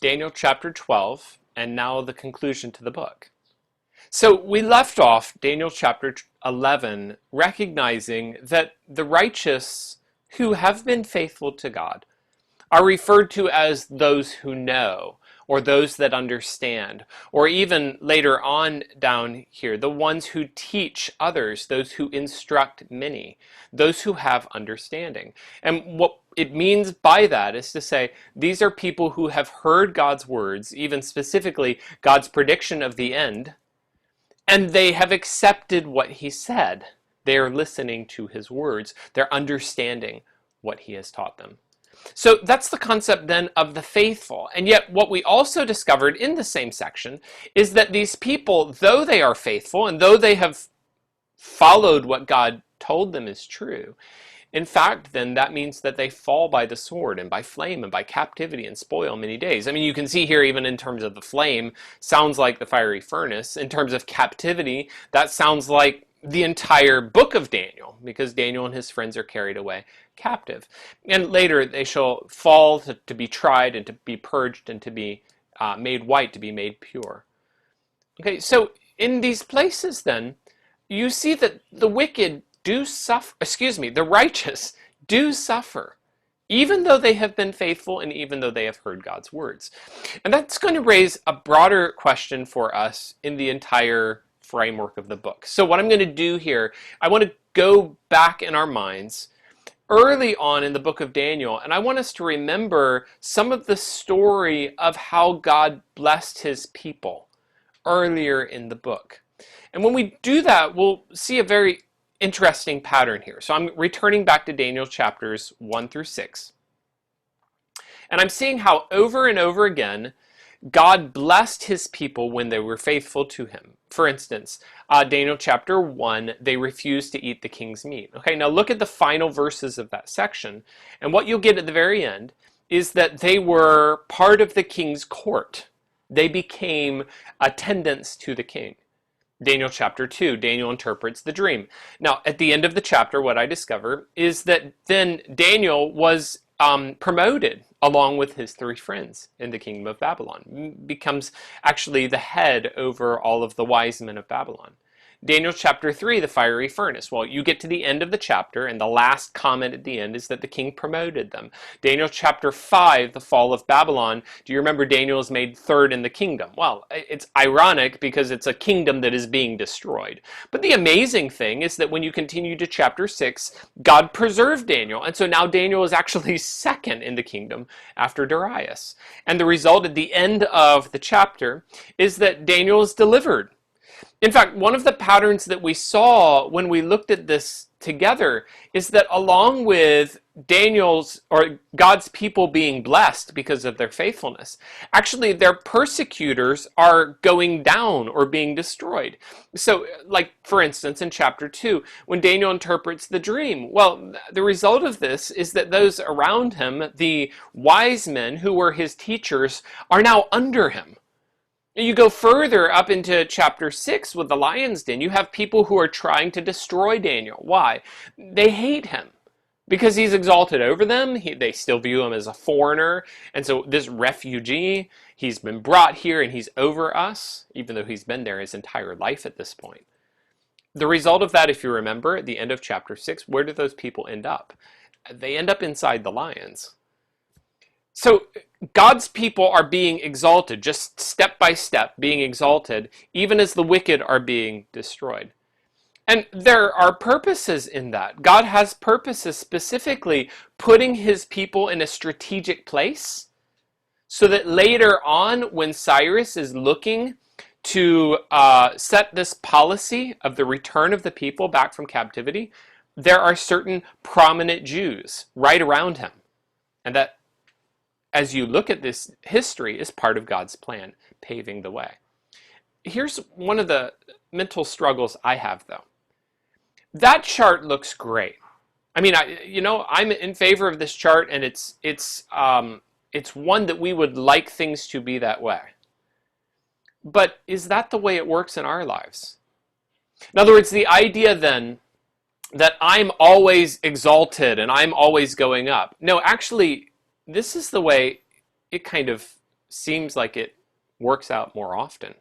Daniel chapter 12, and now the conclusion to the book. So we left off Daniel chapter 11, recognizing that the righteous who have been faithful to God are referred to as those who know, or those that understand, or even later on down here, the ones who teach others, those who instruct many, those who have understanding. And what it means by that is to say, these are people who have heard God's words, even specifically God's prediction of the end, and they have accepted what he said. They are listening to his words. They're understanding what he has taught them. So that's the concept then of the faithful. And yet what we also discovered in the same section is that these people, though they are faithful and though they have followed what God told them is true, in fact, then that means that they fall by the sword and by flame and by captivity and spoil many days. I mean, you can see here, even in terms of the flame, sounds like the fiery furnace. In terms of captivity, that sounds like the entire book of Daniel, because Daniel and his friends are carried away captive. And later they shall fall to be tried and to be purged and to be made white, to be made pure. Okay, so in these places then, you see that the wicked do suffer, the righteous do suffer, even though they have been faithful and even though they have heard God's words. And that's going to raise a broader question for us in the entire framework of the book. So what I'm going to do here, I want to go back in our minds early on in the book of Daniel, and I want us to remember some of the story of how God blessed his people earlier in the book. And when we do that, we'll see a very interesting pattern here. So I'm returning back to Daniel chapters 1 through 6. And I'm seeing how over and over again, God blessed his people when they were faithful to him. For instance, Daniel chapter 1, they refused to eat the king's meat. Okay, now look at the final verses of that section. And what you'll get at the very end is that they were part of the king's court. They became attendants to the king. Daniel chapter 2, Daniel interprets the dream. Now, at the end of the chapter, what I discover is that then Daniel was promoted along with his three friends in the kingdom of Babylon, becomes actually the head over all of the wise men of Babylon. Daniel chapter 3, the fiery furnace. Well, you get to the end of the chapter, and the last comment at the end is that the king promoted them. Daniel chapter 5, the fall of Babylon. Do you remember Daniel is made third in the kingdom? Well, it's ironic because it's a kingdom that is being destroyed. But the amazing thing is that when you continue to chapter 6, God preserved Daniel. And so now Daniel is actually second in the kingdom after Darius. And the result at the end of the chapter is that Daniel is delivered. In fact, one of the patterns that we saw when we looked at this together is that along with Daniel's or God's people being blessed because of their faithfulness, actually their persecutors are going down or being destroyed. So, like for instance, in chapter 2, when Daniel interprets the dream, well, the result of this is that those around him, the wise men who were his teachers, are now under him. You go further up into chapter 6 with the lion's den, you have people who are trying to destroy Daniel. Why? They hate him because he's exalted over them. They still view him as a foreigner. And so this refugee, he's been brought here and he's over us, even though he's been there his entire life at this point. The result of that, if you remember, at the end of chapter 6, where do those people end up? They end up inside the lions. So God's people are being exalted, just step by step being exalted, even as the wicked are being destroyed. And there are purposes in that. God has purposes, specifically putting his people in a strategic place so that later on, when Cyrus is looking to set this policy of the return of the people back from captivity, there are certain prominent Jews right around him. And that, as you look at this history, is part of God's plan, paving the way. Here's one of the mental struggles I have, though. That chart looks great. I mean, I'm in favor of this chart, and it's one that we would like things to be that way. But is that the way it works in our lives? In other words, the idea then that I'm always exalted and I'm always going up. No, actually, this is the way it kind of seems like it works out more often.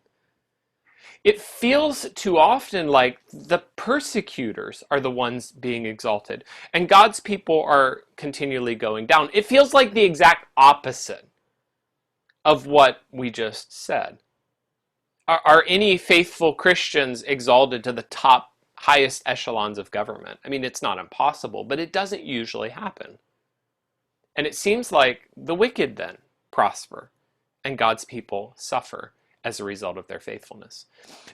It feels too often like the persecutors are the ones being exalted and God's people are continually going down. It feels like the exact opposite of what we just said. Are any faithful Christians exalted to the top, highest echelons of government? I mean, it's not impossible, but it doesn't usually happen. And it seems like the wicked then prosper and God's people suffer as a result of their faithfulness.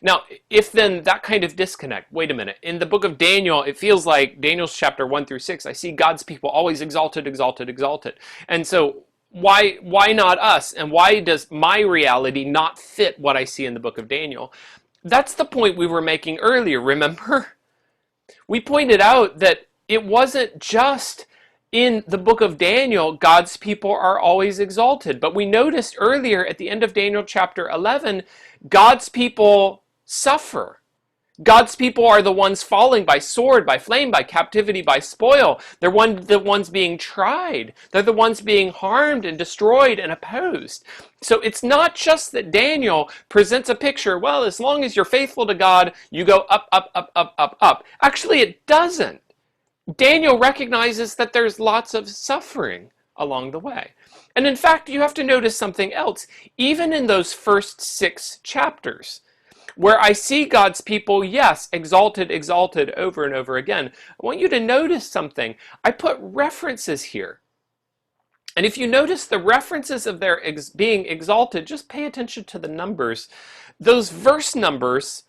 Now, if then that kind of disconnect, wait a minute, in the book of Daniel, it feels like Daniel's chapter 1 through 6, I see God's people always exalted, exalted, exalted. And so why not us? And why does my reality not fit what I see in the book of Daniel? That's the point we were making earlier, remember? We pointed out that it wasn't just in the book of Daniel, God's people are always exalted. But we noticed earlier at the end of Daniel chapter 11, God's people suffer. God's people are the ones falling by sword, by flame, by captivity, by spoil. They're the ones being tried. They're the ones being harmed and destroyed and opposed. So it's not just that Daniel presents a picture, well, as long as you're faithful to God, you go up, up, up, up, up, up. Actually, it doesn't. Daniel recognizes that there's lots of suffering along the way. And in fact, you have to notice something else. Even in those first 6 chapters, where I see God's people, yes, exalted, exalted over and over again, I want you to notice something. I put references here. And if you notice the references of their being exalted, just pay attention to the numbers. Those verse numbers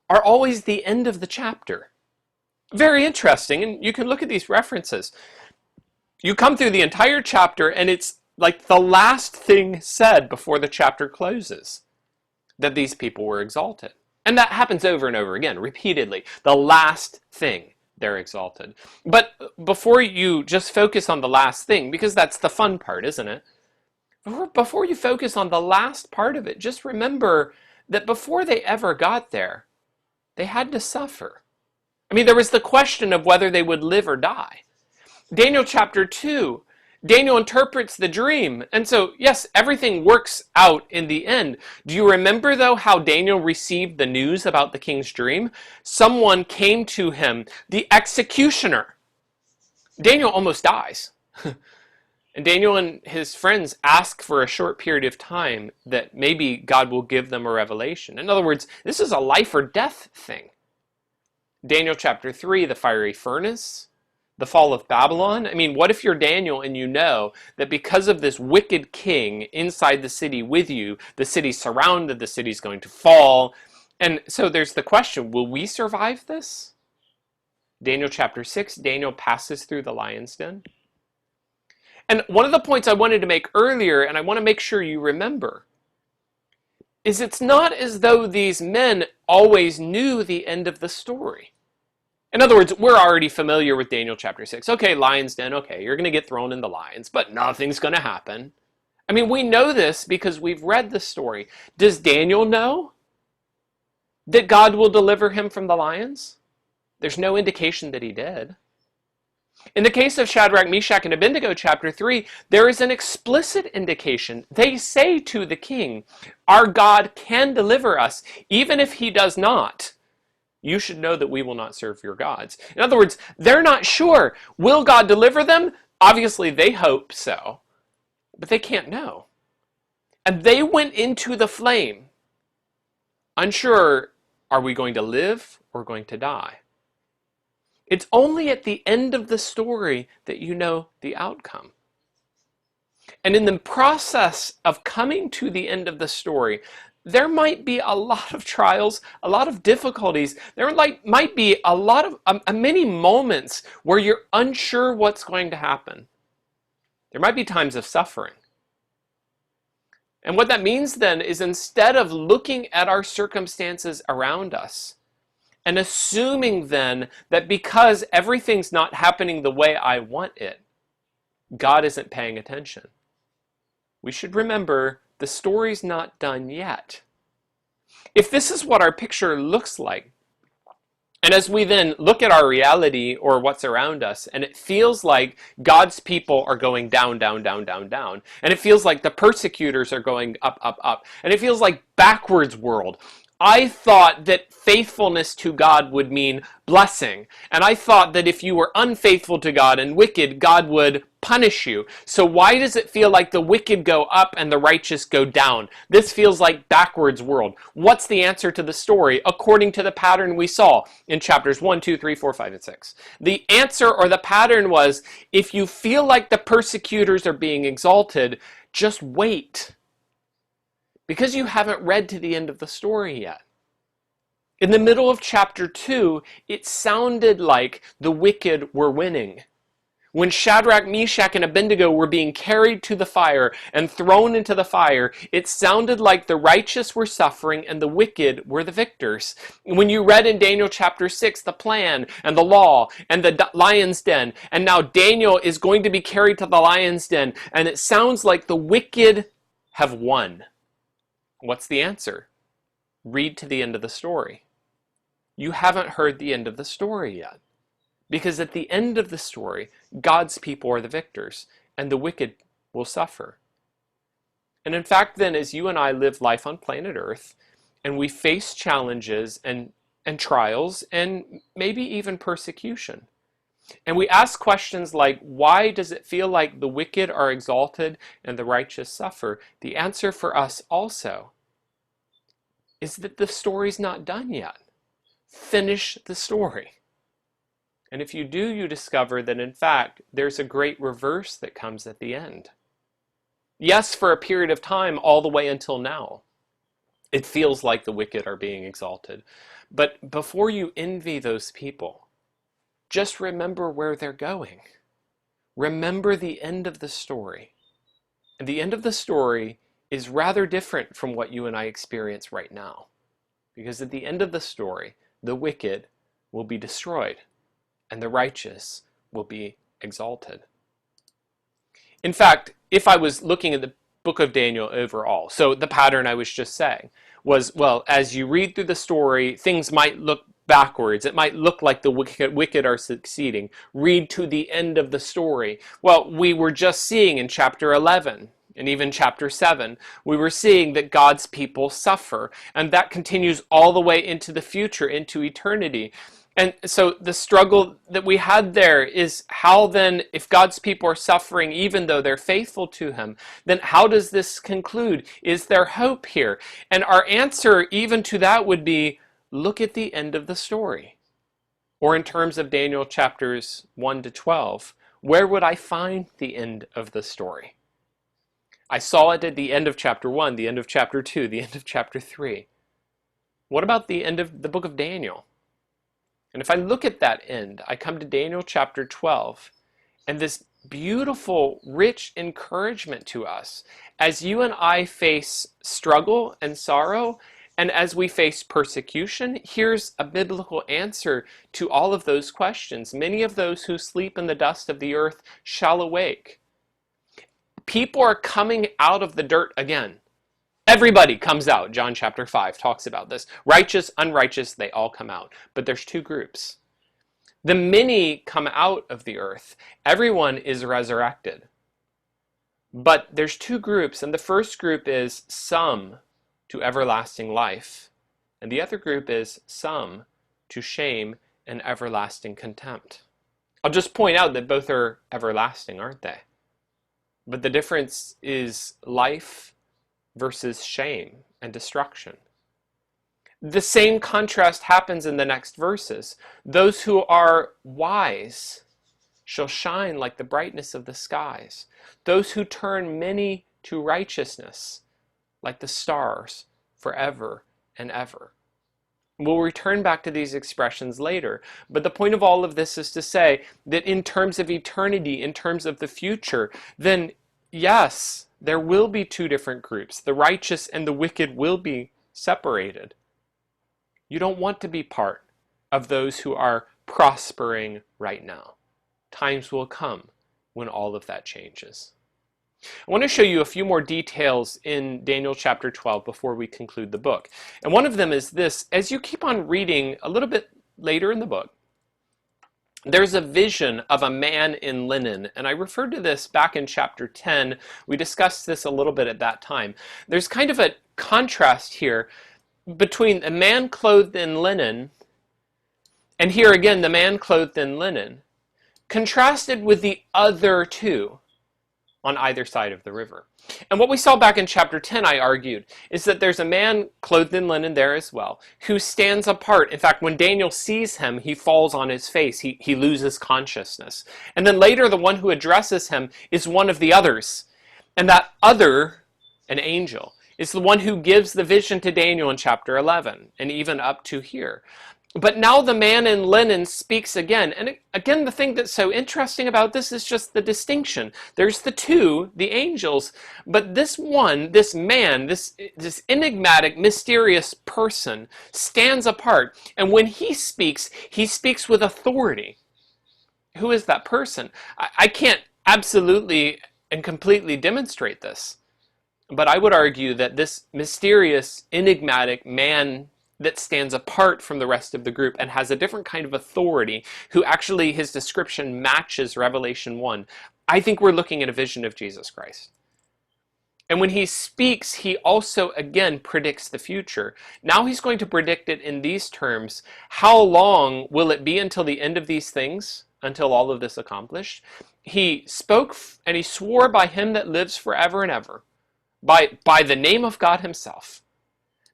are always the end of the chapter. Very interesting, and you can look at these references. You come through the entire chapter, and it's like the last thing said before the chapter closes, that these people were exalted. And that happens over and over again, repeatedly. The last thing, they're exalted. But before you just focus on the last thing, because that's the fun part, isn't it? Before you focus on the last part of it, just remember that before they ever got there, they had to suffer. I mean, there was the question of whether they would live or die. Daniel chapter 2, Daniel interprets the dream. And so, yes, everything works out in the end. Do you remember, though, how Daniel received the news about the king's dream? Someone came to him, the executioner. Daniel almost dies. And Daniel and his friends ask for a short period of time that maybe God will give them a revelation. In other words, this is a life or death thing. Daniel chapter 3, the fiery furnace, the fall of Babylon. I mean, what if you're Daniel and you know that because of this wicked king inside the city with you, the city's surrounded, the city's going to fall. And so there's the question, will we survive this? Daniel chapter 6, Daniel passes through the lion's den. And one of the points I wanted to make earlier, and I want to make sure you remember, is it's not as though these men always knew the end of the story. In other words, we're already familiar with Daniel chapter 6. Okay, lion's den, okay, you're going to get thrown in the lions, but nothing's going to happen. I mean, we know this because we've read the story. Does Daniel know that God will deliver him from the lions? There's no indication that he did. In the case of Shadrach, Meshach, and Abednego, chapter 3, there is an explicit indication. They say to the king, our God can deliver us, even if he does not. You should know that we will not serve your gods. In other words, they're not sure. Will God deliver them? Obviously, they hope so, but they can't know. And they went into the flame, unsure, are we going to live or going to die? It's only at the end of the story that you know the outcome. And in the process of coming to the end of the story, there might be a lot of trials, a lot of difficulties. There might be a lot of many moments where you're unsure what's going to happen. There might be times of suffering. And what that means then is instead of looking at our circumstances around us, and assuming then that because everything's not happening the way I want it, God isn't paying attention. We should remember the story's not done yet. If this is what our picture looks like, And as we then look at our reality or what's around us, and it feels like God's people are going down, down, down, down, down, and it feels like the persecutors are going up, up, up, and it feels like backwards world. I thought that faithfulness to God would mean blessing. And I thought that if you were unfaithful to God and wicked, God would punish you. So why does it feel like the wicked go up and the righteous go down? This feels like backwards world. What's the answer to the story according to the pattern we saw in chapters 1, 2, 3, 4, 5, and 6? The answer or the pattern was, if you feel like the persecutors are being exalted, just wait. Because you haven't read to the end of the story yet. In the middle of chapter 2, it sounded like the wicked were winning. When Shadrach, Meshach, and Abednego were being carried to the fire and thrown into the fire, it sounded like the righteous were suffering and the wicked were the victors. When you read in Daniel chapter 6 the plan and the law and the lion's den, and now Daniel is going to be carried to the lion's den, and it sounds like the wicked have won. What's the answer? Read to the end of the story. You haven't heard the end of the story yet. Because at the end of the story, God's people are the victors, and the wicked will suffer. And in fact, then, as you and I live life on planet Earth, and we face challenges and trials, and maybe even persecution, and we ask questions like, why does it feel like the wicked are exalted and the righteous suffer? The answer for us also is that the story's not done yet. Finish the story. And if you do, you discover that in fact, there's a great reverse that comes at the end. Yes, for a period of time, all the way until now, it feels like the wicked are being exalted. But before you envy those people, just remember where they're going. Remember the end of the story. And the end of the story is rather different from what you and I experience right now. Because at the end of the story, the wicked will be destroyed and the righteous will be exalted. In fact, if I was looking at the book of Daniel overall, so the pattern I was just saying was, well, as you read through the story, things might look backwards. It might look like the wicked are succeeding. Read to the end of the story. Well, we were just seeing in chapter 11 and even chapter 7, we were seeing that God's people suffer, and that continues all the way into the future, into eternity. And so the struggle that we had there is, how then, if God's people are suffering even though they're faithful to him, then how does this conclude? Is there hope here? And our answer even to that would be, look at the end of the story. Or in terms of Daniel chapters 1 to 12, where would I find the end of the story? I saw it at the end of chapter 1, the end of chapter 2, the end of chapter 3. What about the end of the book of Daniel? And if I look at that end, I come to Daniel chapter 12, and this beautiful, rich encouragement to us as you and I face struggle and sorrow, and as we face persecution. Here's a biblical answer to all of those questions. Many of those who sleep in the dust of the earth shall awake. People are coming out of the dirt again. Everybody comes out. John chapter 5 talks about this. Righteous, unrighteous, they all come out. But there's two groups. The many come out of the earth. Everyone is resurrected. But there's two groups, and the first group is some to everlasting life, and the other group is some to shame and everlasting contempt. I'll just point out that both are everlasting, aren't they? But the difference is life versus shame and destruction. The same contrast happens in the next verses. Those who are wise shall shine like the brightness of the skies. Those who turn many to righteousness like the stars forever and ever. We'll return back to these expressions later, but the point of all of this is to say that in terms of eternity, in terms of the future, then yes, there will be two different groups. The righteous and the wicked will be separated. You don't want to be part of those who are prospering right now. Times will come when all of that changes. I want to show you a few more details in Daniel chapter 12 before we conclude the book. And one of them is this: as you keep on reading a little bit later in the book, there's a vision of a man in linen. And I referred to this back in chapter 10. We discussed this a little bit at that time. There's kind of a contrast here between a man clothed in linen, and here again, the man clothed in linen, contrasted with the other two on either side of the river. And what we saw back in chapter 10, I argued, is that there's a man clothed in linen there as well, who stands apart. In fact, when Daniel sees him, he falls on his face. He loses consciousness. And then later, the one who addresses him is one of the others. And that other, an angel, is the one who gives the vision to Daniel in chapter 11, and even up to here. But now the man in linen speaks again. And again, the thing that's so interesting about this is just the distinction. There's the two, the angels, but this one, this man, this enigmatic, mysterious person stands apart. And when he speaks with authority. Who is that person? I can't absolutely and completely demonstrate this, but I would argue that this mysterious, enigmatic man that stands apart from the rest of the group and has a different kind of authority, who actually his description matches Revelation 1, I think we're looking at a vision of Jesus Christ. And when he speaks, he also again predicts the future. Now he's going to predict it in these terms. How long will it be until the end of these things, until all of this accomplished? He spoke and he swore by him that lives forever and ever, by the name of God himself,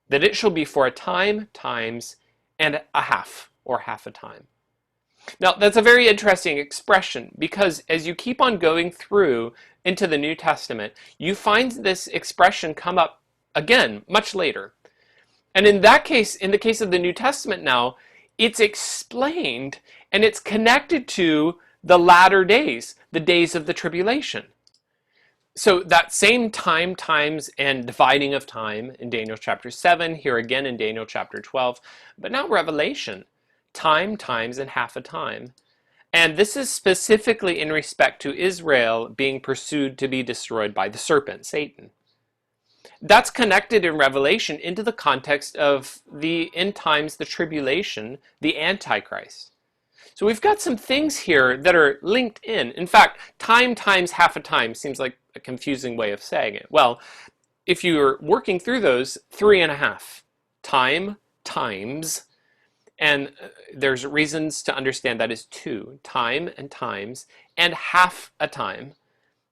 that it shall be for a time, times, and a half, or half a time. Now, that's a very interesting expression, because as you keep on going through into the New Testament, you find this expression come up again, much later. And in that case, in the case of the New Testament now, it's explained, and it's connected to the latter days, the days of the tribulation. So that same time, times, and dividing of time in Daniel chapter 7, here again in Daniel chapter 12, but now Revelation, time, times, and half a time. And this is specifically in respect to Israel being pursued to be destroyed by the serpent, Satan. That's connected in Revelation into the context of the end times, the tribulation, the Antichrist. So we've got some things here that are linked in. In fact, time times half a time seems like a confusing way of saying it. Well, if you're working through those, 3.5. Time, times, and there's reasons to understand that is 2. Time and times, and half a time.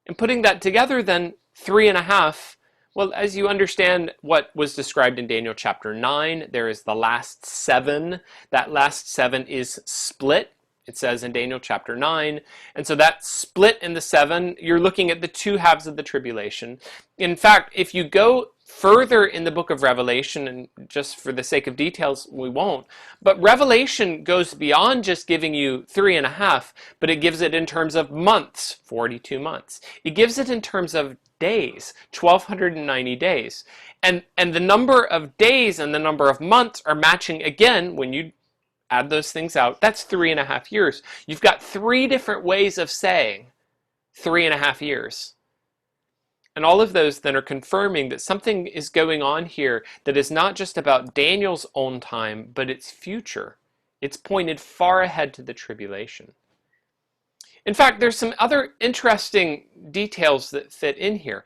And putting that together then, 3.5, well, as you understand what was described in Daniel chapter 9, there is the last 7. That last 7 is split. It says in Daniel chapter 9. And so that split in the 7, you're looking at the two halves of the tribulation. In fact, if you go further in the book of Revelation, and just for the sake of details, we won't, but Revelation goes beyond just giving you 3.5, but it gives it in terms of months, 42 months. It gives it in terms of days, 1,290 days. And the number of days and the number of months are matching again when you add those things out. That's 3.5 years. You've got 3 different ways of saying 3.5 years. And all of those then are confirming that something is going on here that is not just about Daniel's own time, but its future. It's pointed far ahead to the tribulation. In fact, there's some other interesting details that fit in here.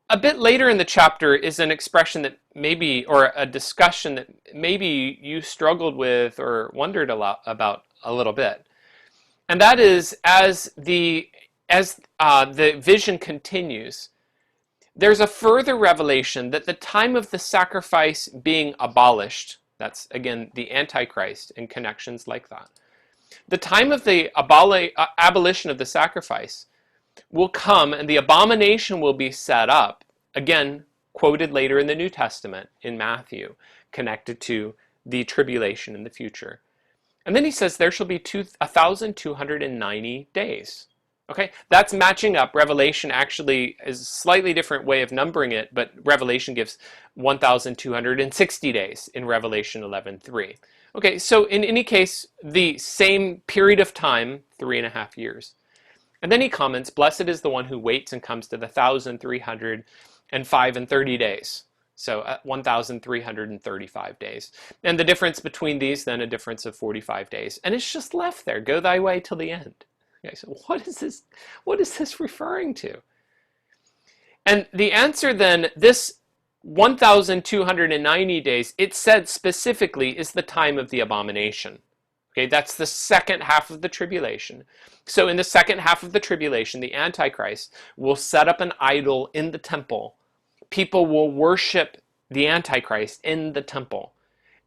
A bit later in the chapter is an expression that maybe, or a discussion that maybe you struggled with or wondered about a little bit. And that is, as the vision continues, there's a further revelation that the time of the sacrifice being abolished, that's again the Antichrist and connections like that, the time of the abolition of the sacrifice will come, and the abomination will be set up, again quoted later in the New Testament in Matthew, connected to the tribulation in the future. And then he says there shall be 1,290 days. Okay, that's matching up. Revelation actually is a slightly different way of numbering it, but Revelation gives 1,260 days in Revelation 11:3. Okay, so in any case, the same period of time, 3.5 years. And then he comments, blessed is the one who waits and comes to the 1,305 and 30 days. So 1,335 days. And the difference between these, then a difference of 45 days. And it's just left there. Go thy way till the end. Okay, so what is this? What is this referring to? And the answer then, this 1,290 days, it said specifically is the time of the abomination. Okay, that's the second half of the tribulation. So in the second half of the tribulation, the Antichrist will set up an idol in the temple. People will worship the Antichrist in the temple.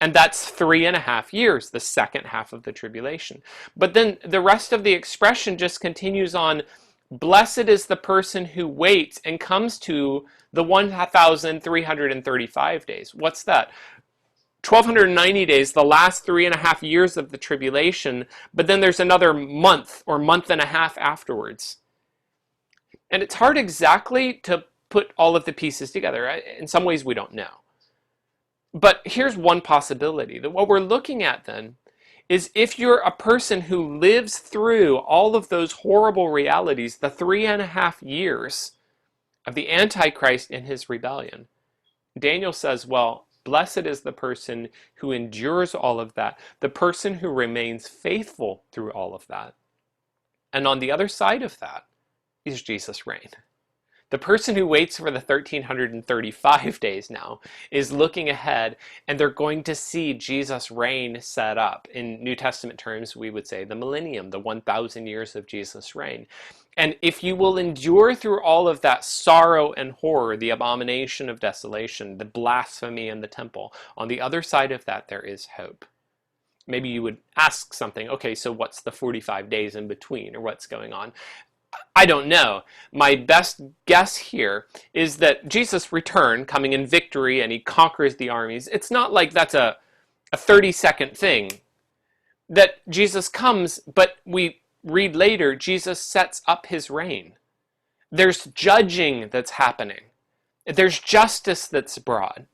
And that's 3.5 years, the second half of the tribulation. But then the rest of the expression just continues on. Blessed is the person who waits and comes to the 1,335 days. What's that? 1,290 days, the last 3.5 years of the tribulation, but then there's another month or month and a half afterwards. And it's hard exactly to put all of the pieces together. In some ways we don't know. But here's one possibility, that what we're looking at then is if you're a person who lives through all of those horrible realities, the 3.5 years of the Antichrist in his rebellion, Daniel says, well, blessed is the person who endures all of that, the person who remains faithful through all of that. And on the other side of that is Jesus' reign. The person who waits for the 1,335 days now is looking ahead, and they're going to see Jesus' reign set up. In New Testament terms, we would say the millennium, the 1,000 years of Jesus' reign. And if you will endure through all of that sorrow and horror, the abomination of desolation, the blasphemy in the temple, on the other side of that, there is hope. Maybe you would ask something, okay, so what's the 45 days in between, or what's going on? I don't know. My best guess here is that Jesus' return, coming in victory, and he conquers the armies, it's not like that's a 30-second thing. That Jesus comes, but we read later, Jesus sets up his reign. There's judging that's happening. There's justice that's brought.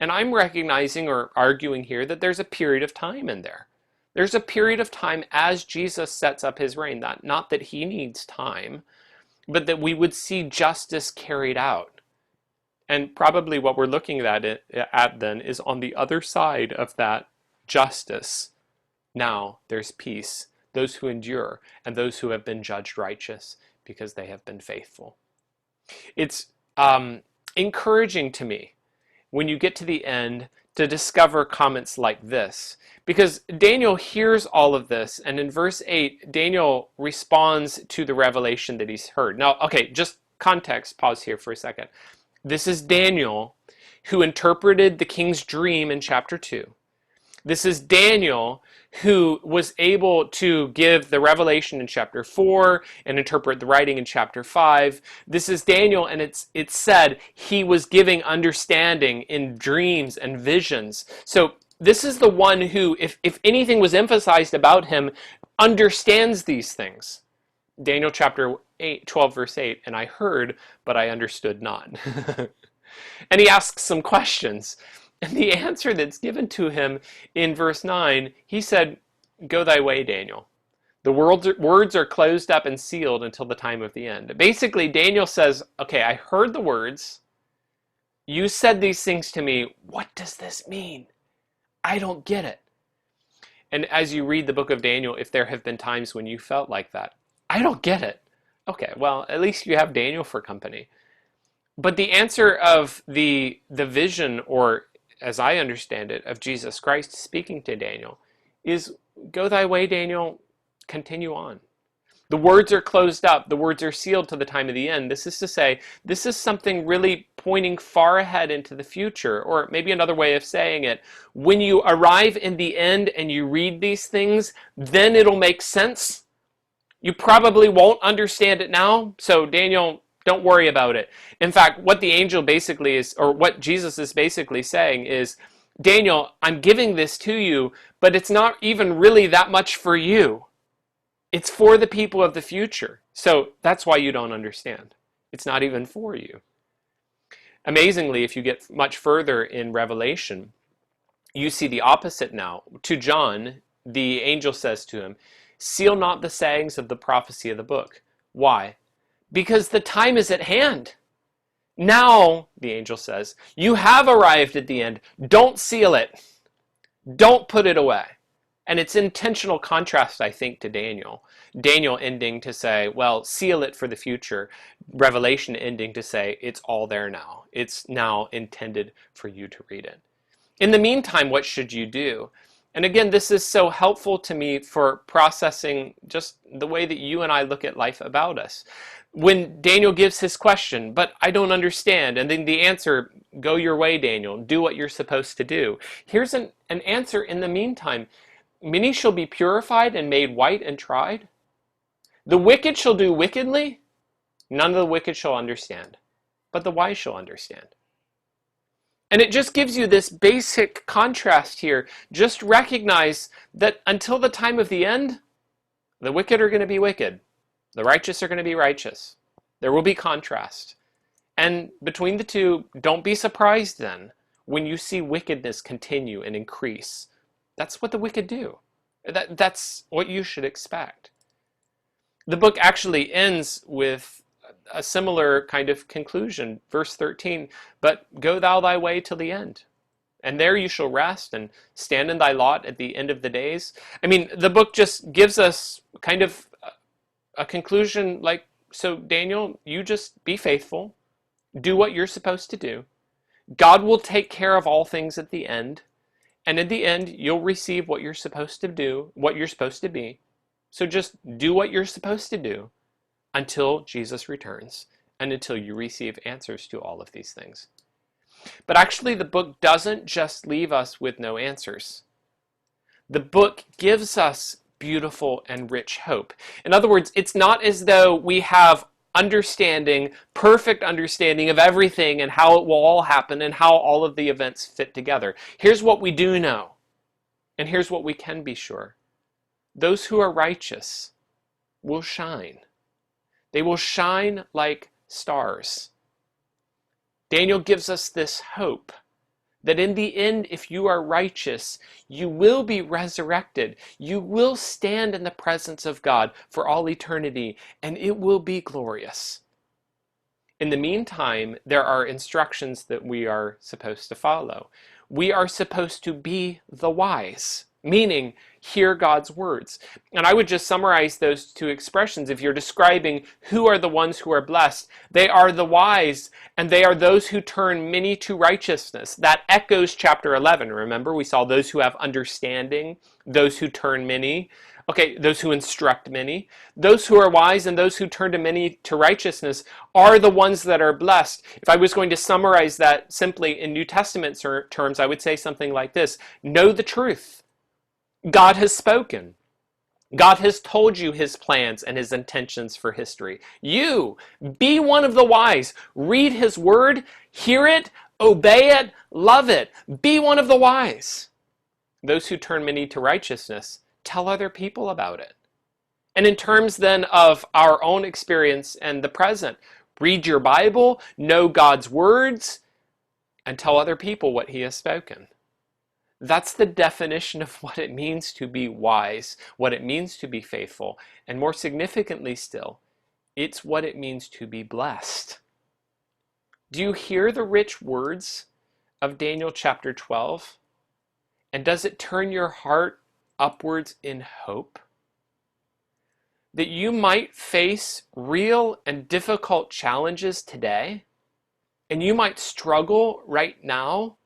And I'm recognizing or arguing here that there's a period of time in there. There's a period of time as Jesus sets up his reign, not that he needs time, but that we would see justice carried out. And probably what we're looking at then is on the other side of that justice. Now there's peace, those who endure, and those who have been judged righteous because they have been faithful. It's encouraging to me when you get to the end to discover comments like this. Because Daniel hears all of this, and in verse 8, Daniel responds to the revelation that he's heard. Now, okay, just context, pause here for a second. This is Daniel who interpreted the king's dream in chapter 2. This is Daniel who was able to give the revelation in chapter 4 and interpret the writing in chapter 5. This is Daniel, and it's said he was giving understanding in dreams and visions. So this is the one who, if anything was emphasized about him, understands these things. Daniel chapter 12, verse 8, and I heard, but I understood not. And he asks some questions. And the answer that's given to him in verse 9, he said, go thy way, Daniel. The words are closed up and sealed until the time of the end. Basically, Daniel says, okay, I heard the words. You said these things to me. What does this mean? I don't get it. And as you read the book of Daniel, if there have been times when you felt like that, I don't get it. Okay, well, at least you have Daniel for company. But the answer of the vision, or as I understand it, of Jesus Christ speaking to Daniel is, go thy way, Daniel, continue on. The words are closed up. The words are sealed to the time of the end. This is to say, this is something really pointing far ahead into the future. Or maybe another way of saying it, when you arrive in the end and you read these things, then it'll make sense. You probably won't understand it now. So Daniel, don't worry about it. In fact, what the angel basically is, or what Jesus is basically saying is, Daniel, I'm giving this to you, but it's not even really that much for you. It's for the people of the future. So that's why you don't understand. It's not even for you. Amazingly, if you get much further in Revelation, you see the opposite now. To John, the angel says to him, seal not the sayings of the prophecy of the book. Why? Because the time is at hand. Now, the angel says, you have arrived at the end. Don't seal it. Don't put it away. And it's intentional contrast, I think, to Daniel. Daniel ending to say, well, seal it for the future. Revelation ending to say, it's all there now. It's now intended for you to read it. In the meantime, what should you do? And again, this is so helpful to me for processing just the way that you and I look at life about us. When Daniel gives his question, but I don't understand, and then the answer, go your way, Daniel, do what you're supposed to do. Here's an answer in the meantime. Many shall be purified and made white and tried. The wicked shall do wickedly. None of the wicked shall understand, but the wise shall understand. And it just gives you this basic contrast here. Just recognize that until the time of the end, the wicked are going to be wicked. The righteous are going to be righteous. There will be contrast. And between the two, don't be surprised then when you see wickedness continue and increase. That's what the wicked do. That's what you should expect. The book actually ends with a similar kind of conclusion. Verse 13, but go thou thy way till the end, and there you shall rest and stand in thy lot at the end of the days. I mean, the book just gives us kind of a conclusion like, so Daniel, you just be faithful, do what you're supposed to do. God will take care of all things at the end, and in the end, you'll receive what you're supposed to do, what you're supposed to be. So just do what you're supposed to do until Jesus returns and until you receive answers to all of these things. But actually, the book doesn't just leave us with no answers. The book gives us beautiful and rich hope. In other words, it's not as though we have understanding, perfect understanding of everything and how it will all happen and how all of the events fit together. Here's what we do know, and here's what we can be sure. Those who are righteous will shine. They will shine like stars. Daniel gives us this hope that in the end, if you are righteous, you will be resurrected. You will stand in the presence of God for all eternity, and it will be glorious. In the meantime, there are instructions that we are supposed to follow. We are supposed to be the wise, meaning hear God's words. And I would just summarize those two expressions. If you're describing who are the ones who are blessed, they are the wise, and they are those who turn many to righteousness. That echoes chapter 11. Remember, we saw those who have understanding, those who turn many. Okay, those who instruct many. Those who are wise and those who turn to many to righteousness are the ones that are blessed. If I was going to summarize that simply in New Testament terms, I would say something like this. Know the truth. God has spoken. God has told you his plans and his intentions for history. You, be one of the wise. Read his word, hear it, obey it, love it. Be one of the wise. Those who turn many to righteousness, tell other people about it. And in terms then of our own experience and the present, read your Bible, know God's words, and tell other people what he has spoken. That's the definition of what it means to be wise, what it means to be faithful, and more significantly still, it's what it means to be blessed. Do you hear the rich words of Daniel chapter 12? And does it turn your heart upwards in hope? That you might face real and difficult challenges today, and you might struggle right now,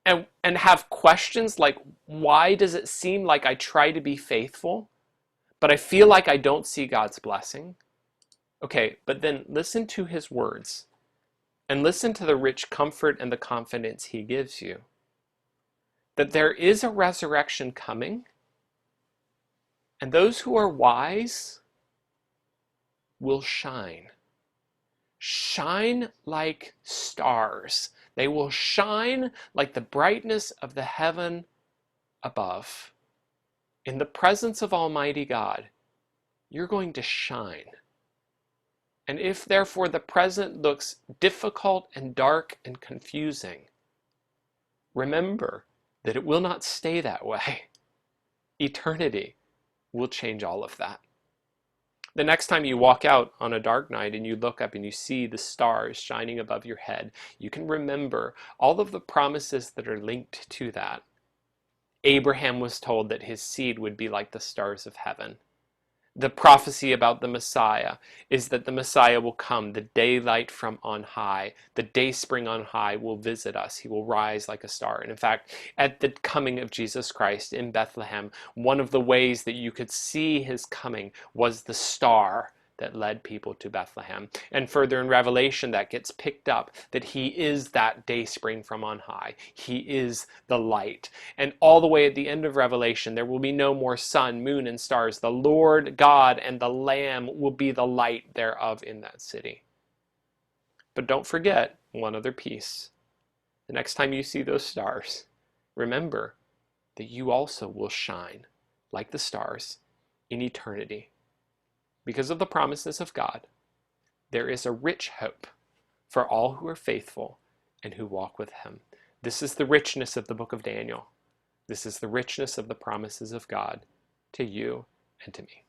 and have questions like, why does it seem like I try to be faithful, but I feel like I don't see God's blessing? Okay, but then listen to his words, and listen to the rich comfort and the confidence he gives you. That there is a resurrection coming, and those who are wise will shine. Shine like stars. They will shine like the brightness of the heaven above. In the presence of Almighty God, you're going to shine. And if therefore the present looks difficult and dark and confusing, remember that it will not stay that way. Eternity will change all of that. The next time you walk out on a dark night and you look up and you see the stars shining above your head, you can remember all of the promises that are linked to that. Abraham was told that his seed would be like the stars of heaven. The prophecy about the Messiah is that the Messiah will come, the daylight from on high, the day spring on high will visit us. He will rise like a star. And in fact, at the coming of Jesus Christ in Bethlehem, one of the ways that you could see his coming was the star that led people to Bethlehem. And further in Revelation, that gets picked up, that he is that day spring from on high. He is the light. And all the way at the end of Revelation, there will be no more sun, moon, and stars. The Lord God and the Lamb will be the light thereof in that city. But don't forget one other piece. The next time you see those stars, remember that you also will shine like the stars in eternity. Because of the promises of God, there is a rich hope for all who are faithful and who walk with him. This is the richness of the book of Daniel. This is the richness of the promises of God to you and to me.